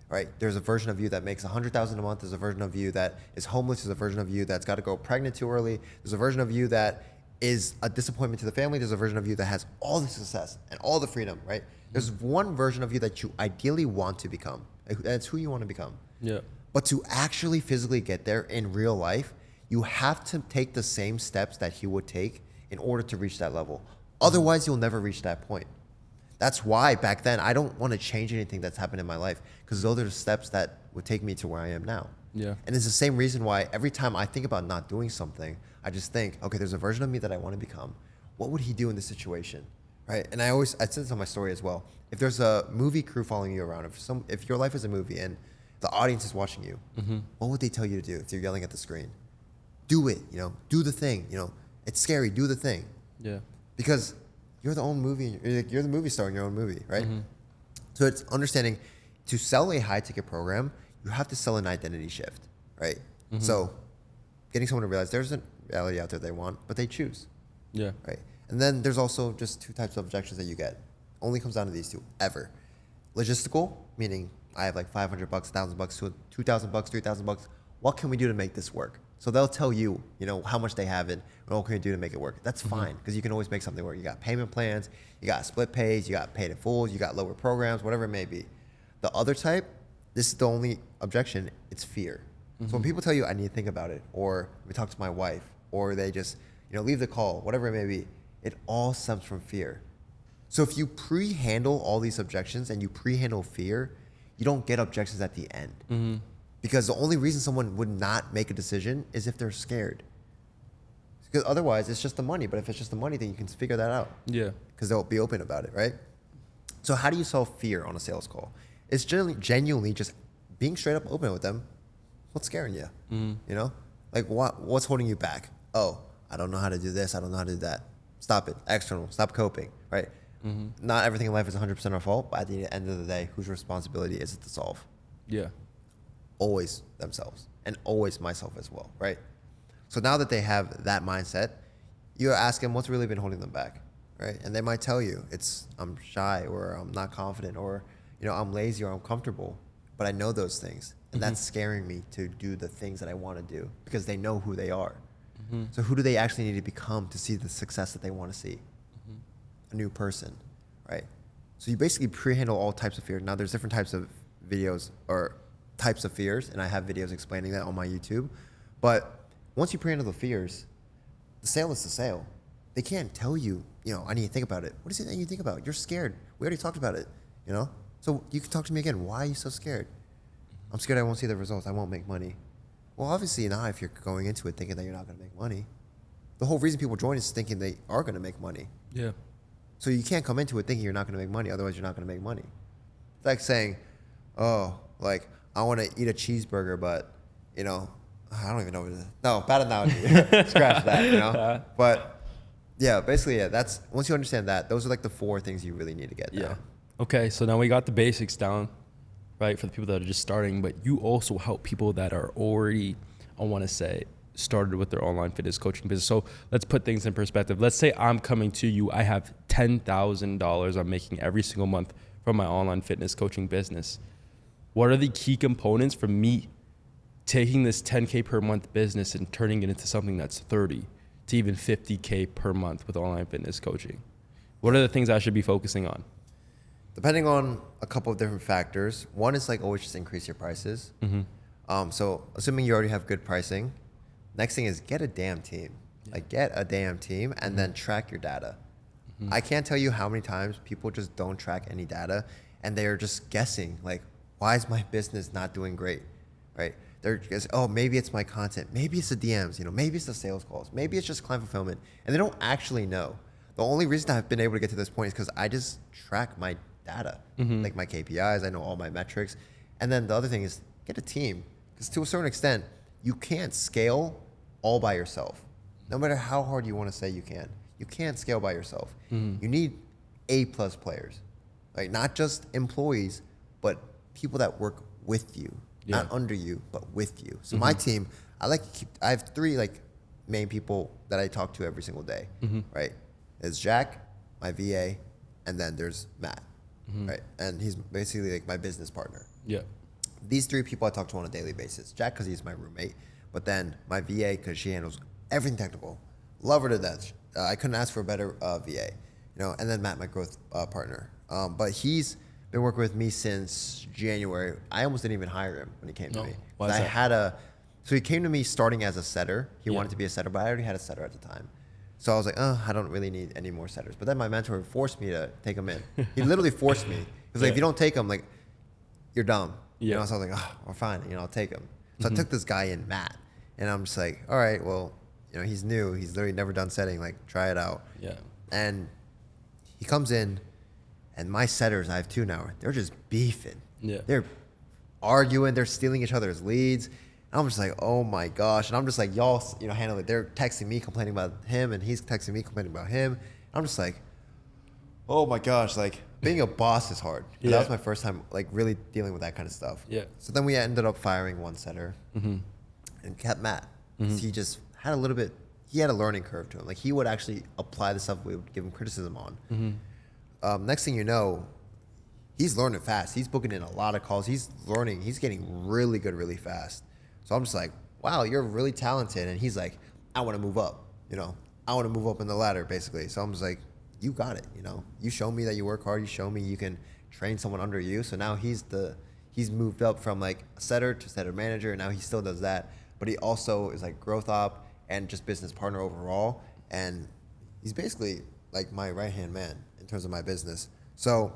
right? There's a version of you that makes $100,000 a month. There's a version of you that is homeless. There's a version of you that's got to go pregnant too early. There's a version of you that is a disappointment to the family. There's a version of you that has all the success and all the freedom, right? There's one version of you that you ideally want to become. That's who you want to become. Yeah. But to actually physically get there in real life, you have to take the same steps that he would take in order to reach that level. Otherwise, you'll never reach that point. That's why back then, I don't want to change anything that's happened in my life, because those are the steps that would take me to where I am now. Yeah. And it's the same reason why every time I think about not doing something, I just think, okay, there's a version of me that I want to become. What would he do in this situation, right? And I said this on my story as well. If there's a movie crew following you around, if your life is a movie and the audience is watching you, what would they tell you to do if you're yelling at the screen? Do it, do the thing, it's scary, do the thing. Yeah. Because you're the movie star in your own movie, right? So it's understanding, to sell a high ticket program, you have to sell an identity shift, right? So getting someone to realize there's a reality out there they want, but they choose. Yeah. Right. And then there's also just two types of objections that you get. Only comes down to these two ever. Logistical, meaning I have like $500, $1,000, $2,000, $3,000. What can we do to make this work? So they'll tell you, how much they have and what can you do to make it work. That's fine, because you can always make something work. You got payment plans, you got split pays, you got paid in full, you got lower programs, whatever it may be. The other type, this is the only objection, it's fear. So when people tell you I need to think about it, or we talk to my wife, or they just leave the call, whatever it may be, it all stems from fear. So if you pre-handle all these objections and you pre-handle fear, you don't get objections at the end. Because the only reason someone would not make a decision is if they're scared. Because otherwise, it's just the money. But if it's just the money, then you can figure that out. Yeah. Because they'll be open about it, right? So how do you solve fear on a sales call? It's genuinely just being straight up open with them. What's scaring you? Like what's holding you back? Oh, I don't know how to do this. I don't know how to do that. Stop it. External. Stop coping, right? Not everything in life is 100% our fault, but at the end of the day, whose responsibility is it to solve? Yeah. Always themselves, and always myself as well, right? So now that they have that mindset, you ask them what's really been holding them back, right? And they might tell you it's I'm shy, or I'm not confident, or I'm lazy, or I'm comfortable, but I know those things, and that's scaring me to do the things that I want to do, because they know who they are. So who do they actually need to become to see the success that they want to see? A new person, right? So you basically pre-handle all types of fear. Now there's different types of videos or types of fears, and I have videos explaining that on my YouTube. But once you pre-handle the fears, the sale is the sale. They can't tell you, I need to think about it. What is it that you think about? You're scared. We already talked about it, So you can talk to me again. Why are you so scared? I'm scared I won't see the results. I won't make money. Well, obviously not if you're going into it thinking that you're not going to make money. The whole reason people join is thinking they are going to make money. Yeah. So you can't come into it thinking you're not going to make money. Otherwise, you're not going to make money. It's like saying, I want to eat a cheeseburger, but, I don't even know what it is. No, bad analogy. Scratch that, But, basically, that's, once you understand that, those are like the 4 things you really need to get down. Okay, so now we got the basics down, right, for the people that are just starting, but you also help people that are already, started with their online fitness coaching business. So let's put things in perspective. Let's say I'm coming to you, I have $10,000 I'm making every single month from my online fitness coaching business. What are the key components for me taking this 10K per month business and turning it into something that's 30 to even 50K per month with online fitness coaching? What are the things I should be focusing on? Depending on a couple of different factors. One is like always just increase your prices. So assuming you already have good pricing, next thing is get a damn team. Like get a damn team and then track your data. I can't tell you how many times people just don't track any data and they're just guessing like, why is my business not doing great, right? They're just, oh, maybe it's my content. Maybe it's the DMs, maybe it's the sales calls. Maybe it's just client fulfillment. And they don't actually know. The only reason I've been able to get to this point is because I just track my data, like my KPIs. I know all my metrics. And then the other thing is get a team, because to a certain extent, you can't scale all by yourself. No matter how hard you want to say you can't scale by yourself. You need A+ players, right? Not just employees, but people that work with you, not under you, but with you. So my team, I have 3 like main people that I talk to every single day, right? There's Jack, my VA, and then there's Matt, right? And he's basically like my business partner. Yeah. These 3 people I talk to on a daily basis. Jack, because he's my roommate, but then my VA, because she handles everything technical. Love her to death. I couldn't ask for a better VA, and then Matt, my growth partner. But he's been working with me since January. I almost didn't even hire him when he came to me. Why is that? So he came to me starting as a setter. He wanted to be a setter, but I already had a setter at the time. So I was like, I don't really need any more setters. But then my mentor forced me to take him in. He literally forced me. He was like, if you don't take him, like, you're dumb. So I was like, well, fine, I'll take him. So I took this guy in, Matt, and I'm just like, all right, well, he's new. He's literally never done setting. Like, try it out. Yeah. And he comes in, and my setters, I have 2 now, they're just beefing. Yeah. They're arguing. They're stealing each other's leads. And I'm just like, oh my gosh. And I'm just like, y'all, handle it. They're texting me complaining about him, and he's texting me complaining about him. I'm just like, oh my gosh. Like, being a boss is hard. That was my first time, like, really dealing with that kind of stuff. Yeah. So then we ended up firing one setter and kept Matt. He just had he had a learning curve to him. Like, he would actually apply the stuff we would give him criticism on. Next thing you know, he's learning fast. He's booking in a lot of calls. He's learning. He's getting really good really fast. So I'm just like, wow, you're really talented. And he's like, I want to move up. I want to move up in the ladder, basically. So I'm just like, you got it. You show me that you work hard. You show me you can train someone under you. So now he's moved up from like a setter to setter manager. And now he still does that. But he also is like growth op and just business partner overall. And he's basically like my right-hand man in terms of my business. So,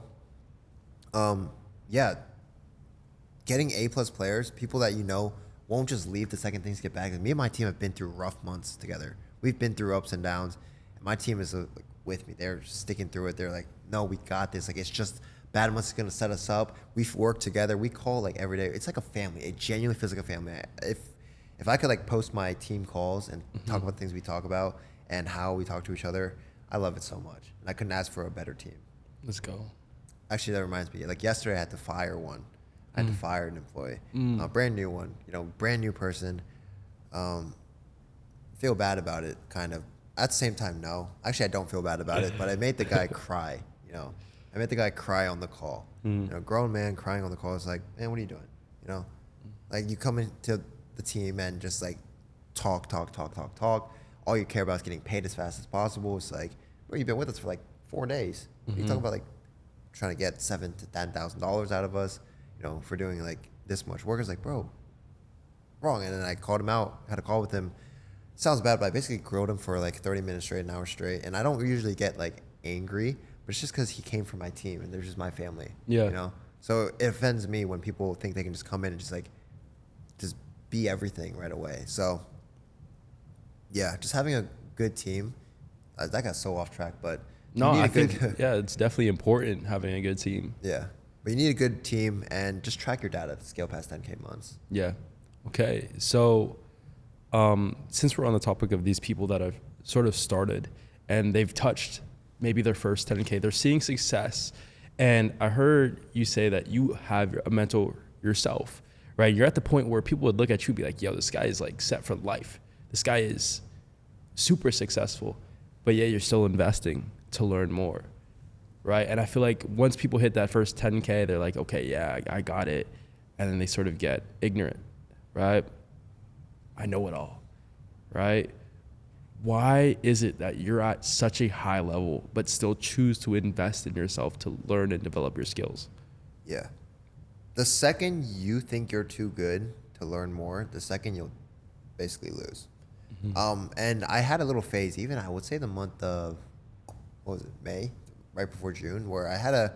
getting A+ players, people that won't just leave the second things get back. Me and my team have been through rough months together. We've been through ups and downs. And my team is with me. They're sticking through it. They're like, no, we got this. Like, it's just bad months is going to set us up. We've worked together. We call like every day. It's like a family. It genuinely feels like a family. If I could like post my team calls and talk about things we talk about and how we talk to each other, I love it so much. And I couldn't ask for a better team. Let's go. Actually, that reminds me. Like yesterday, I had to fire one. I had to fire an employee, a brand new one, brand new person. Feel bad about it, kind of. At the same time, no. Actually, I don't feel bad about it, but I made the guy cry, I made the guy cry on the call. Grown man crying on the call. It's like, man, what are you doing? Like you come into the team and just like talk. All you care about is getting paid as fast as possible. It's like, well, you've been with us for like 4 days. You talk about like trying to get $7,000 to $10,000 out of us, for doing like this much work. It's like, bro, wrong. And then I called him out, had a call with him. Sounds bad, but I basically grilled him for like 30 minutes straight, an hour straight. And I don't usually get like angry, but it's just because he came from my team and they're just my family. Yeah. So it offends me when people think they can just come in and just be everything right away. So yeah, just having a good team. That got so off track, but no, I think it's definitely important having a good team. Yeah, but you need a good team and just track your data to scale past 10K months. Yeah. Okay. So since we're on the topic of these people that have sort of started and they've touched maybe their first 10K, they're seeing success. And I heard you say that you have a mentor yourself, right? You're at the point where people would look at you and be like, yo, this guy is like set for life. This guy is super successful, but yet you're still investing to learn more. right? And I feel like once people hit that first 10K, they're like, okay, yeah, I got it. And then they sort of get ignorant, right? I know it all, right? Why is it that you're at such a high level, but still choose to invest in yourself to learn and develop your skills? Yeah. The second you think you're too good to learn more, the second you'll basically lose. And I had a little phase, even I would say the month of, what was it, May, right before June, where I had a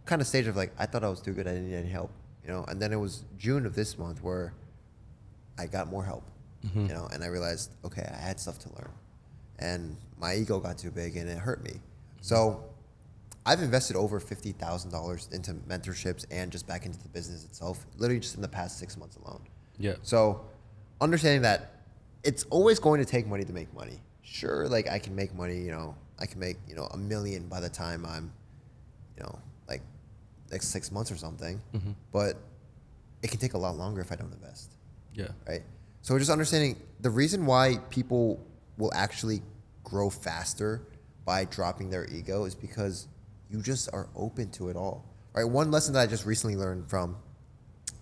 kind of stage of like, I thought I was too good, I didn't need any help, you know? And then it was June of this month where I got more help, you know, and I realized, okay, I had stuff to learn. And my ego got too big and it hurt me. So I've invested over $50,000 into mentorships and just back into the business itself, literally just in the past 6 months alone. Yeah. So understanding that it's always going to take money to make money. Sure, like I can make money, you know, I can make, you know, $1 million by the time I'm, you know, like 6 months or something, but it can take a lot longer if I don't invest. Yeah. Right. So just understanding the reason why people will actually grow faster by dropping their ego is because you just are open to it all. Right. One lesson that I just recently learned from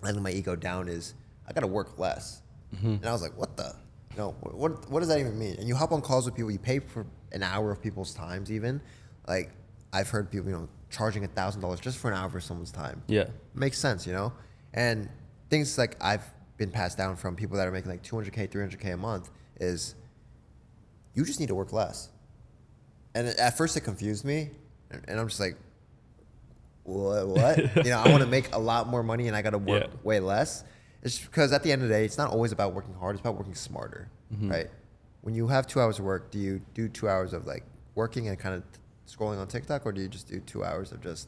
letting my ego down is I got to work less. And I was like, what the, you know, what does that even mean? And you hop on calls with people, you pay for an hour of people's times even. Like I've heard people, you know, charging $1,000 just for an hour of someone's time. Yeah. Makes sense, you know? And things like I've been passed down from people that are making like 200K, 300K a month is you just need to work less. And at first it confused me. And I'm just like, what? You know, I want to make a lot more money and I got to work way less. It's because at the end of the day, it's not always about working hard. It's about working smarter, right? When you have 2 hours of work, do you do 2 hours of like working and kind of scrolling on TikTok, or do you just do 2 hours of just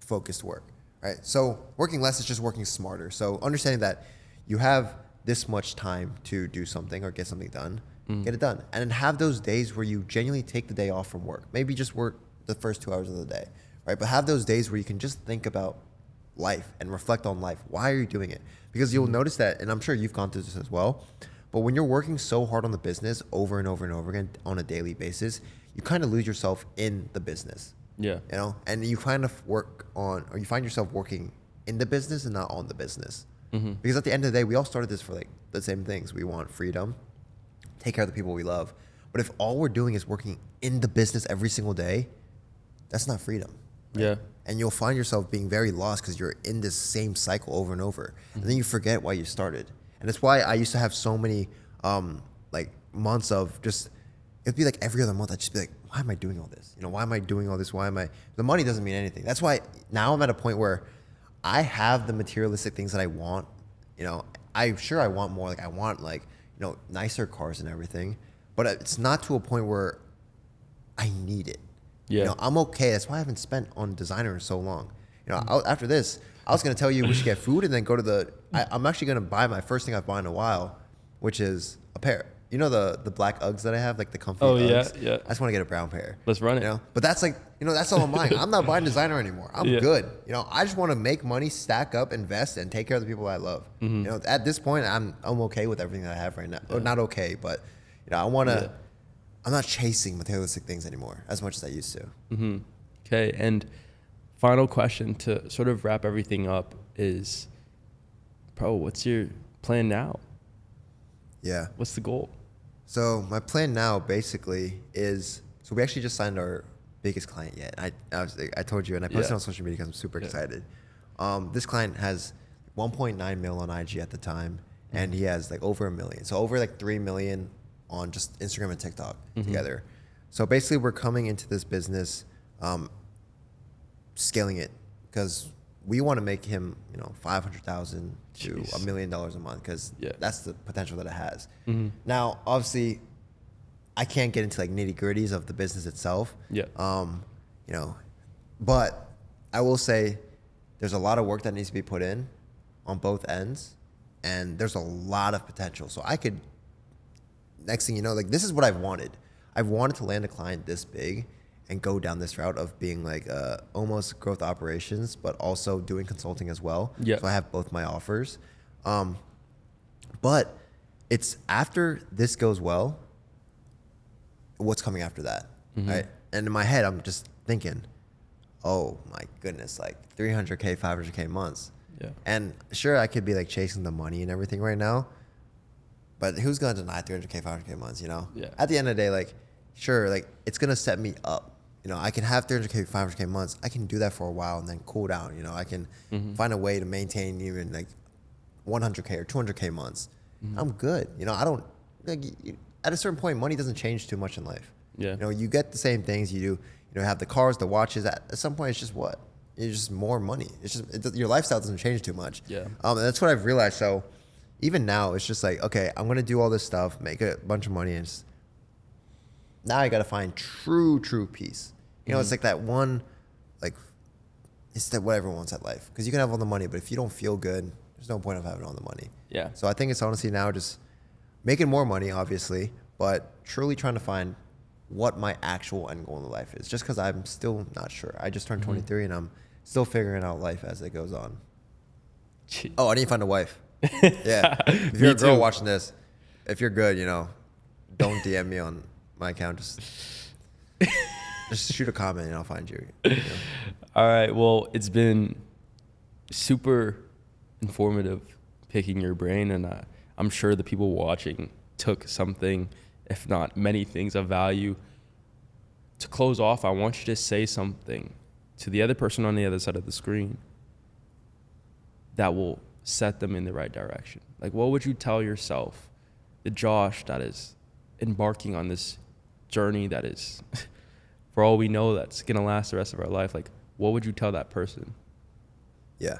focused work, right? So working less is just working smarter. So understanding that you have this much time to do something or get something done, get it done. And then have those days where you genuinely take the day off from work. Maybe just work the first 2 hours of the day, right? But have those days where you can just think about life and reflect on life. Why are you doing it? Because you'll notice that, and I'm sure you've gone through this as well, but when you're working so hard on the business over and over and over again on a daily basis, you kind of lose yourself in the business. Yeah. You know, and you kind of work on, or you find yourself working in the business and not on the business. Because at the end of the day, we all started this for like the same things. We want freedom, take care of the people we love. But if all we're doing is working in the business every single day, that's not freedom. Right? Yeah. And you'll find yourself being very lost because you're in this same cycle over and over. And then you forget why you started. And that's why I used to have so many like months of just, it'd be like every other month, I'd just be like, why am I doing all this? You know, why am I doing all this? The money doesn't mean anything. That's why now I'm at a point where I have the materialistic things that I want. You know, I'm sure I want more. Like I want like, you know, nicer cars and everything, but it's not to a point where I need it. Yeah. You know, I'm okay. That's why I haven't spent on designer in so long. You know, after this, I was going to tell you we should get food and then go to I'm actually going to buy my first thing I've bought in a while, which is a pair. You know the black Uggs that I have, like the comfy Uggs? Yeah. I just want to get a brown pair. Let's run it. You know? But that's like, you know, that's all I'm buying. I'm not buying designer anymore. I'm good. You know, I just want to make money, stack up, invest, and take care of the people I love. You know, at this point, I'm okay with everything that I have right now. Or not okay, but, you know, I want to, I'm not chasing materialistic things anymore as much as I used to. Okay, and final question to sort of wrap everything up is, bro, what's your plan now? Yeah. What's the goal? So my plan now basically is, so we actually just signed our biggest client yet. I told you, and I posted on social media because I'm super excited. This client has 1.9 mil on IG at the time, and he has like over 1 million. So over like 3 million on just Instagram and TikTok together. So basically we're coming into this business, scaling it because we want to make him, you know, 500,000 to $1 million a month because that's the potential that it has. Now, obviously, I can't get into like nitty gritties of the business itself. You know, but I will say there's a lot of work that needs to be put in on both ends, and there's a lot of potential. So I could, next thing you know, like this is what I've wanted. I've wanted to land a client this big and go down this route of being like almost growth operations, but also doing consulting as well. So I have both my offers. But it's after this goes well, what's coming after that, right? And in my head, I'm just thinking, oh my goodness, like 300K, 500K months. Yeah. And sure, I could be like chasing the money and everything right now, but who's gonna deny 300K, 500K months? You know. Yeah. At the end of the day, like, sure, like it's gonna set me up. You know, I can have 300K, 500K months. I can do that for a while and then cool down. You know, I can find a way to maintain even like 100K or 200K months. I'm good. You know, I don't like at a certain point, money doesn't change too much in life. Yeah. You know, you get the same things you do. You know, have the cars, the watches. At some point, it's just what? It's just more money. It's just your lifestyle doesn't change too much. Yeah. And that's what I've realized. So even now, it's just like, okay, I'm gonna do all this stuff, make a bunch of money, and just, now I gotta find true peace. You know, it's like that one, like, it's that what everyone wants at life. Because you can have all the money, but if you don't feel good, there's no point of having all the money. Yeah. So I think it's honestly now just making more money, obviously, but truly trying to find what my actual end goal in life is. Just because I'm still not sure. I just turned 23 and I'm still figuring out life as it goes on. Jeez. Oh, I need to find a wife. Yeah. If you're a girl watching this, if you're good, you know, don't DM me on my account. Just shoot a comment and I'll find you. You know? All right. Well, it's been super informative picking your brain, and I'm sure the people watching took something, if not many things of value. To close off, I want you to say something to the other person on the other side of the screen that will set them in the right direction. Like, what would you tell yourself, the Josh that is embarking on this journey that is, for all we know, that's going to last the rest of our life? Like, what would you tell that person? Yeah.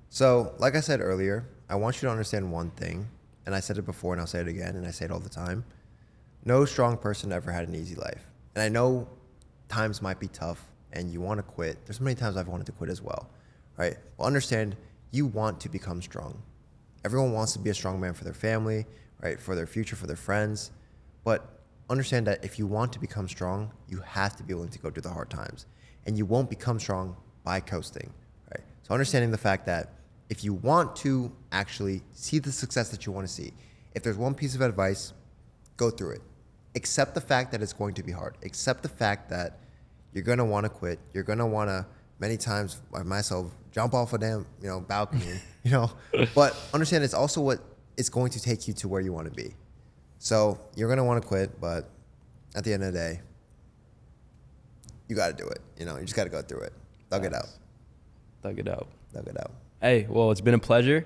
So, like I said earlier, I want you to understand one thing, and I said it before and I'll say it again, and I say it all the time. No strong person ever had an easy life. And I know times might be tough and you want to quit. There's many times I've wanted to quit as well, right? Well, understand you want to become strong. Everyone wants to be a strong man for their family, right? For their future, for their friends. But understand that if you want to become strong, you have to be willing to go through the hard times. And you won't become strong by coasting, right? So understanding the fact that if you want to actually see the success that you want to see, if there's one piece of advice, go through it. Accept the fact that it's going to be hard. Accept the fact that you're going to want to quit. You're going to want to, many times, like myself, jump off a damn, balcony, But understand it's also what it's going to take you to where you want to be. So you're going to want to quit, but at the end of the day, you got to do it. You just got to go through it. Thug it out. Thug it out. Thug it out. Hey, well, it's been a pleasure.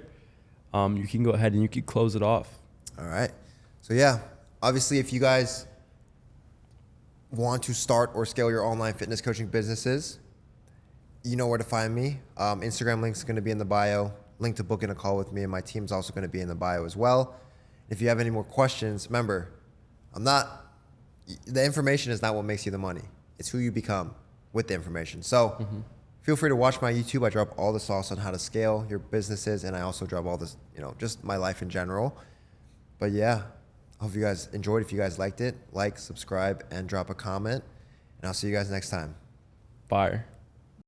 You can go ahead and you can close it off. All right. So yeah, obviously, if you guys want to start or scale your online fitness coaching businesses, you know where to find me. Instagram link's going to be in the bio. Link to book in a call with me, and my team's also going to be in the bio as well. If you have any more questions, remember, the information is not what makes you the money. It's who you become with the information. So feel free to watch my YouTube. I drop all the sauce on how to scale your businesses, and I also drop all this, just my life in general. But yeah, I hope you guys enjoyed. If you guys liked it, like, subscribe, and drop a comment. And I'll see you guys next time. Fire.